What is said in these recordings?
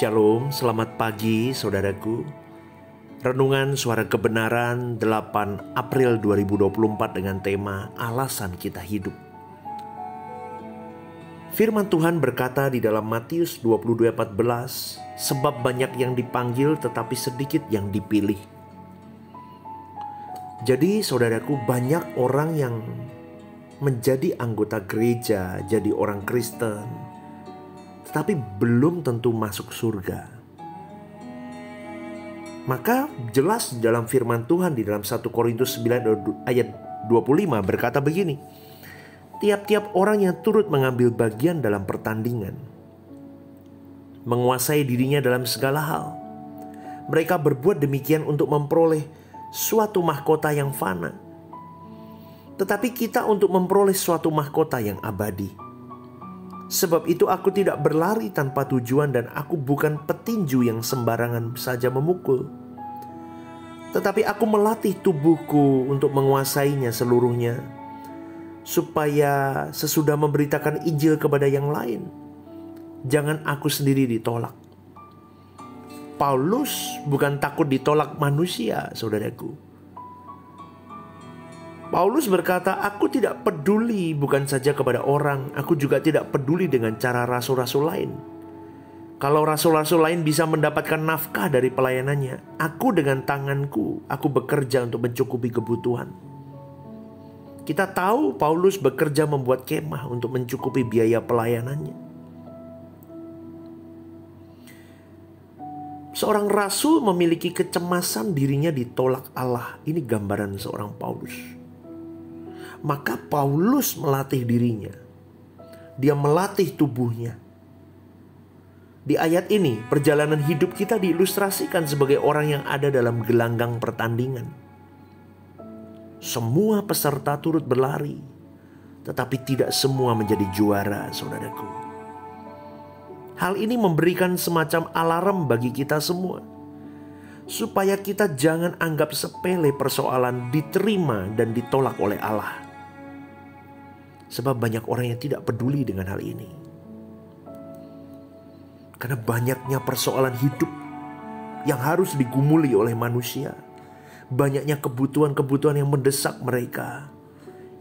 Shalom, selamat pagi saudaraku. Renungan Suara Kebenaran 8 April 2024 dengan tema Alasan Kita Hidup. Firman Tuhan berkata di dalam Matius 22:14, sebab banyak yang dipanggil tetapi sedikit yang dipilih. Jadi saudaraku, banyak orang yang menjadi anggota gereja, jadi orang Kristen, tetapi belum tentu masuk surga. Maka jelas dalam firman Tuhan di dalam 1 Korintus 9 ayat 25 berkata begini, tiap-tiap orang yang turut mengambil bagian dalam pertandingan menguasai dirinya dalam segala hal. Mereka berbuat demikian untuk memperoleh suatu mahkota yang fana, tetapi kita untuk memperoleh suatu mahkota yang abadi. Sebab itu aku tidak berlari tanpa tujuan dan aku bukan petinju yang sembarangan saja memukul. Tetapi aku melatih tubuhku untuk menguasainya seluruhnya, supaya sesudah memberitakan Injil kepada yang lain, jangan aku sendiri ditolak. Paulus bukan takut ditolak manusia, saudaraku. Paulus berkata, aku tidak peduli bukan saja kepada orang, aku juga tidak peduli dengan cara rasul-rasul lain. Kalau rasul-rasul lain bisa mendapatkan nafkah dari pelayanannya, aku dengan tanganku, aku bekerja untuk mencukupi kebutuhan. Kita tahu Paulus bekerja membuat kemah untuk mencukupi biaya pelayanannya. Seorang rasul memiliki kecemasan dirinya ditolak Allah. Ini gambaran seorang Paulus. Maka Paulus melatih dirinya. Dia melatih tubuhnya. Di ayat ini, perjalanan hidup kita diilustrasikan sebagai orang yang ada dalam gelanggang pertandingan. Semua peserta turut berlari, tetapi tidak semua menjadi juara, saudaraku. Hal ini memberikan semacam alarm bagi kita semua, supaya kita jangan anggap sepele persoalan diterima dan ditolak oleh Allah. Sebab banyak orang yang tidak peduli dengan hal ini. Karena banyaknya persoalan hidup yang harus digumuli oleh manusia. Banyaknya kebutuhan-kebutuhan yang mendesak mereka,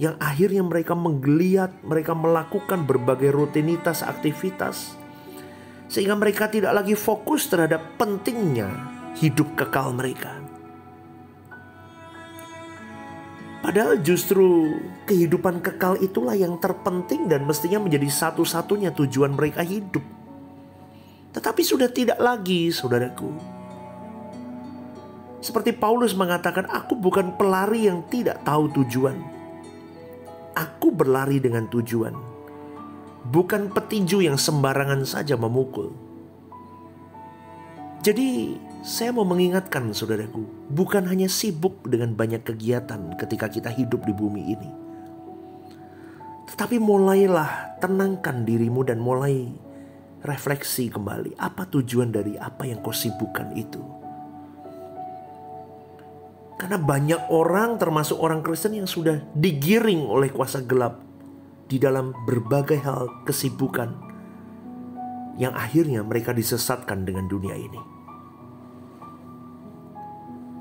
yang akhirnya mereka menggeliat, mereka melakukan berbagai rutinitas aktivitas, sehingga mereka tidak lagi fokus terhadap pentingnya hidup kekal mereka. Padahal justru kehidupan kekal itulah yang terpenting dan mestinya menjadi satu-satunya tujuan mereka hidup. Tetapi sudah tidak lagi, saudaraku. Seperti Paulus mengatakan, aku bukan pelari yang tidak tahu tujuan. Aku berlari dengan tujuan. Bukan petinju yang sembarangan saja memukul. Jadi saya mau mengingatkan saudaraku, bukan hanya sibuk dengan banyak kegiatan ketika kita hidup di bumi ini. Tetapi mulailah tenangkan dirimu dan mulai refleksi kembali. Apa tujuan dari apa yang kau sibukkan itu? Karena banyak orang, termasuk orang Kristen, yang sudah digiring oleh kuasa gelap di dalam berbagai hal kesibukan, yang akhirnya mereka disesatkan dengan dunia ini.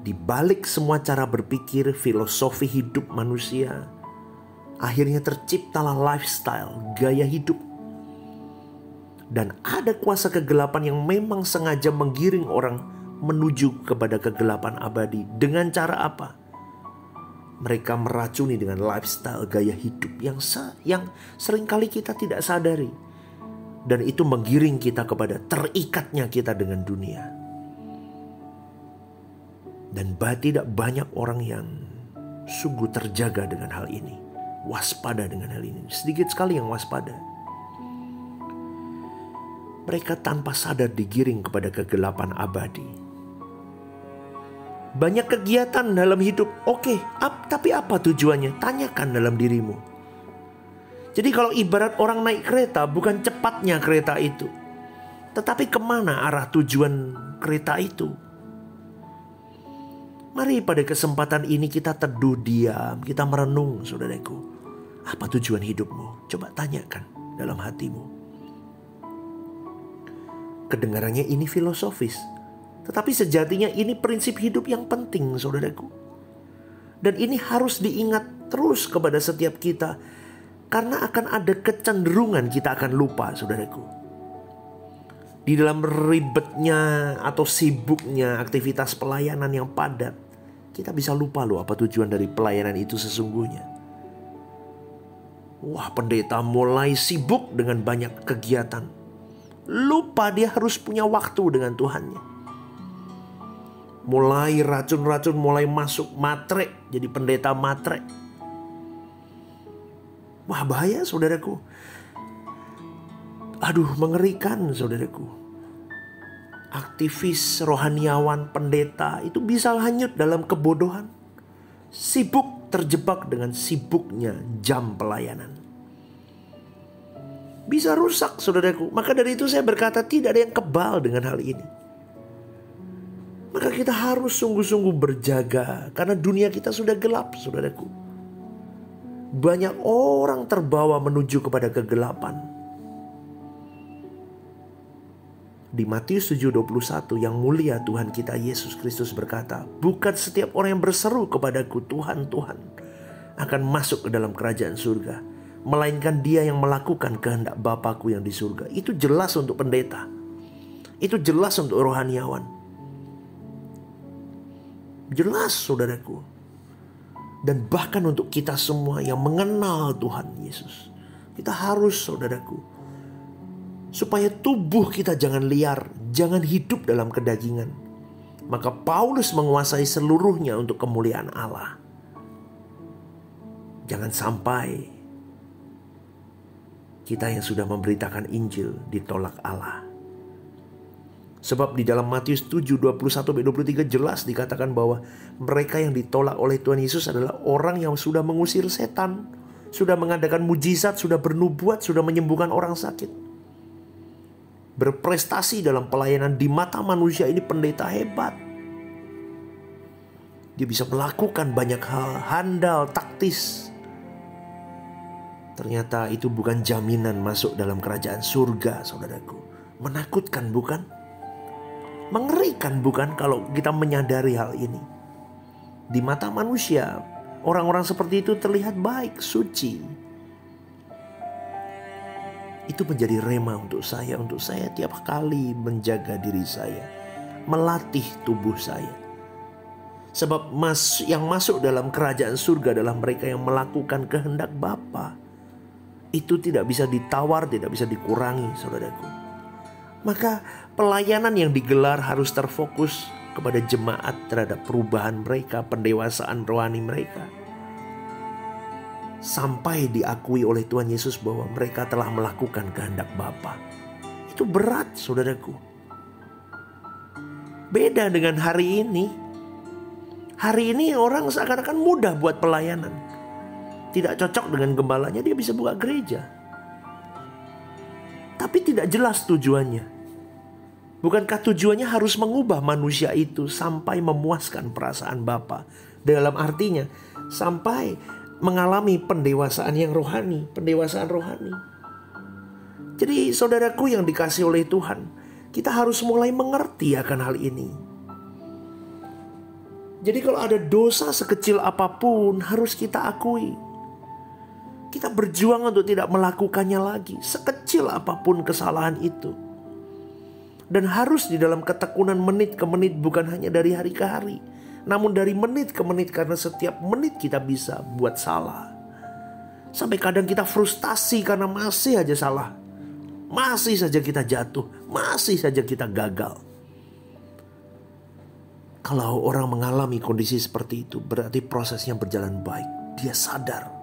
Di balik semua cara berpikir, filosofi hidup manusia, akhirnya terciptalah lifestyle, gaya hidup. Dan ada kuasa kegelapan yang memang sengaja menggiring orang menuju kepada kegelapan abadi. Dengan cara apa? Mereka meracuni dengan lifestyle, gaya hidup yang seringkali kita tidak sadari. Dan itu menggiring kita kepada terikatnya kita dengan dunia. Dan tidak banyak orang yang sungguh terjaga dengan hal ini, waspada dengan hal ini. Sedikit sekali yang waspada. Mereka tanpa sadar digiring kepada kegelapan abadi. Banyak kegiatan dalam hidup, oke, tapi apa tujuannya? Tanyakan dalam dirimu. Jadi kalau ibarat orang naik kereta, bukan cepatnya kereta itu, tetapi kemana arah tujuan kereta itu. Mari pada kesempatan ini kita teduh diam, kita merenung, saudaraku. Apa tujuan hidupmu? Coba tanyakan dalam hatimu. Kedengarannya ini filosofis, tetapi sejatinya ini prinsip hidup yang penting, saudaraku. Dan ini harus diingat terus kepada setiap kita, karena akan ada kecenderungan kita akan lupa, saudaraku. Di dalam ribetnya atau sibuknya aktivitas pelayanan yang padat, kita bisa lupa loh apa tujuan dari pelayanan itu sesungguhnya. Wah, pendeta mulai sibuk dengan banyak kegiatan. Lupa dia harus punya waktu dengan Tuhannya. Mulai racun-racun mulai masuk, matre, jadi pendeta matre. Wah, bahaya, saudaraku. Aduh, mengerikan, saudaraku. Aktivis rohaniawan, pendeta itu bisa hanyut dalam kebodohan. Sibuk terjebak dengan sibuknya jam pelayanan. Bisa rusak, saudaraku. Maka dari itu saya berkata tidak ada yang kebal dengan hal ini. Maka kita harus sungguh-sungguh berjaga, karena dunia kita sudah gelap, saudaraku. Banyak orang terbawa menuju kepada kegelapan. Di Matius 7:21 yang mulia Tuhan kita Yesus Kristus berkata, bukan setiap orang yang berseru kepadaku Tuhan, Tuhan akan masuk ke dalam kerajaan surga, melainkan dia yang melakukan kehendak Bapakku yang di surga. Itu jelas untuk pendeta. Itu jelas untuk rohaniawan. Jelas, saudaraku. Dan bahkan untuk kita semua yang mengenal Tuhan Yesus. Kita harus, saudaraku, supaya tubuh kita jangan liar, jangan hidup dalam kedagingan. Maka Paulus menguasai seluruhnya untuk kemuliaan Allah. Jangan sampai kita yang sudah memberitakan Injil ditolak Allah. Sebab di dalam Matius 7:21-23 jelas dikatakan bahwa mereka yang ditolak oleh Tuhan Yesus adalah orang yang sudah mengusir setan, sudah mengadakan mujizat, sudah bernubuat, sudah menyembuhkan orang sakit. Berprestasi dalam pelayanan di mata manusia ini pendeta hebat. Dia bisa melakukan banyak hal, handal, taktis. Ternyata itu bukan jaminan masuk dalam kerajaan surga, saudaraku. Menakutkan bukan? Mengerikan bukan kalau kita menyadari hal ini? Di mata manusia, orang-orang seperti itu terlihat baik, suci. Itu menjadi rema untuk saya tiap kali menjaga diri saya, melatih tubuh saya. Sebab yang masuk dalam kerajaan surga adalah mereka yang melakukan kehendak Bapa. Itu tidak bisa ditawar, tidak bisa dikurangi, saudaraku. Maka pelayanan yang digelar harus terfokus kepada jemaat terhadap perubahan mereka, pendewasaan rohani mereka. Sampai diakui oleh Tuhan Yesus bahwa mereka telah melakukan kehendak Bapa. Itu berat, saudaraku. Beda dengan hari ini. Hari ini orang seakan-akan mudah buat pelayanan. Tidak cocok dengan gembalanya, dia bisa buka gereja. Tapi tidak jelas tujuannya. Bukankah tujuannya harus mengubah manusia itu sampai memuaskan perasaan Bapa? Dalam artinya, sampai mengalami pendewasaan yang rohani, pendewasaan rohani. Jadi saudaraku yang dikasihi oleh Tuhan, kita harus mulai mengerti akan hal ini. Jadi kalau ada dosa sekecil apapun harus kita akui. Kita berjuang untuk tidak melakukannya lagi, sekecil apapun kesalahan itu. Dan harus di dalam ketekunan menit ke menit, bukan hanya dari hari ke hari, namun dari menit ke menit, karena setiap menit kita bisa buat salah. Sampai kadang kita frustasi karena masih aja salah. Masih saja kita jatuh, masih saja kita gagal. Kalau orang mengalami kondisi seperti itu, berarti prosesnya berjalan baik. Dia sadar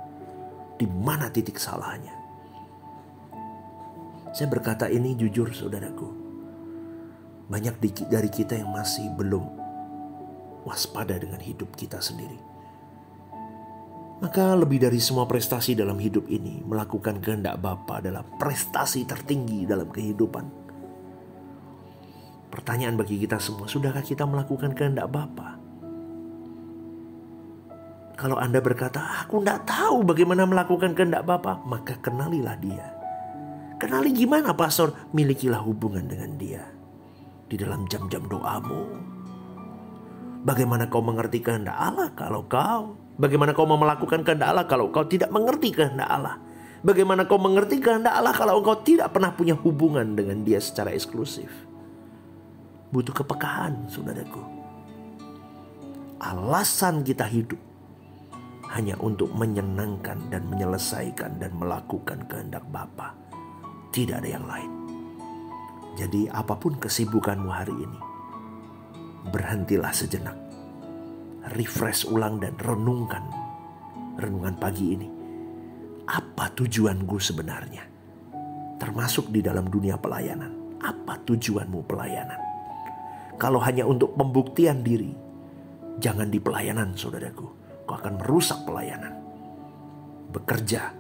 di mana titik salahnya. Saya berkata ini jujur, saudaraku. Banyak dari kita yang masih belum waspada dengan hidup kita sendiri. Maka lebih dari semua prestasi dalam hidup ini, melakukan kehendak Bapa adalah prestasi tertinggi dalam kehidupan. Pertanyaan bagi kita semua, sudahkah kita melakukan kehendak Bapa? Kalau Anda berkata, aku tidak tahu bagaimana melakukan kehendak Bapa, maka kenalilah Dia. Kenali gimana, pastor? Milikilah hubungan dengan Dia. di dalam jam-jam doamu? Bagaimana kau mengerti kehendak Allah bagaimana kau mau melakukan kehendak Allah kalau kau tidak mengerti kehendak Allah? Bagaimana kau mengerti kehendak Allah kalau engkau tidak pernah punya hubungan dengan Dia secara eksklusif? Butuh kepekaan, saudaraku. Alasan kita hidup hanya untuk menyenangkan dan menyelesaikan dan melakukan kehendak Bapa. Tidak ada yang lain. Jadi apapun kesibukanmu hari ini, berhentilah sejenak. Refresh ulang dan renungkan renungan pagi ini. Apa tujuanku sebenarnya? Termasuk di dalam dunia pelayanan. Apa tujuanmu pelayanan? Kalau hanya untuk pembuktian diri, jangan di pelayanan, saudaraku. Kau akan merusak pelayanan. Bekerja,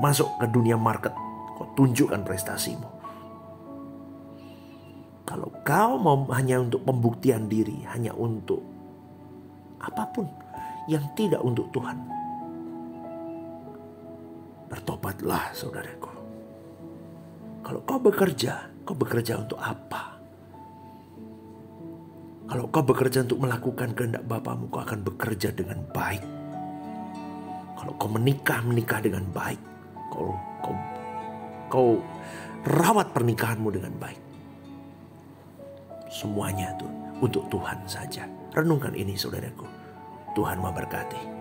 masuk ke dunia market, kau tunjukkan prestasimu. Kalau kau mau hanya untuk pembuktian diri, hanya untuk apapun yang tidak untuk Tuhan, bertobatlah, saudaraku. Kalau kau bekerja untuk apa? Kalau kau bekerja untuk melakukan kehendak Bapamu, kau akan bekerja dengan baik. Kalau kau menikah dengan baik. Kau rawat pernikahanmu dengan baik. Semuanya itu untuk Tuhan saja. Renungkan ini, saudaraku. Tuhan memberkati.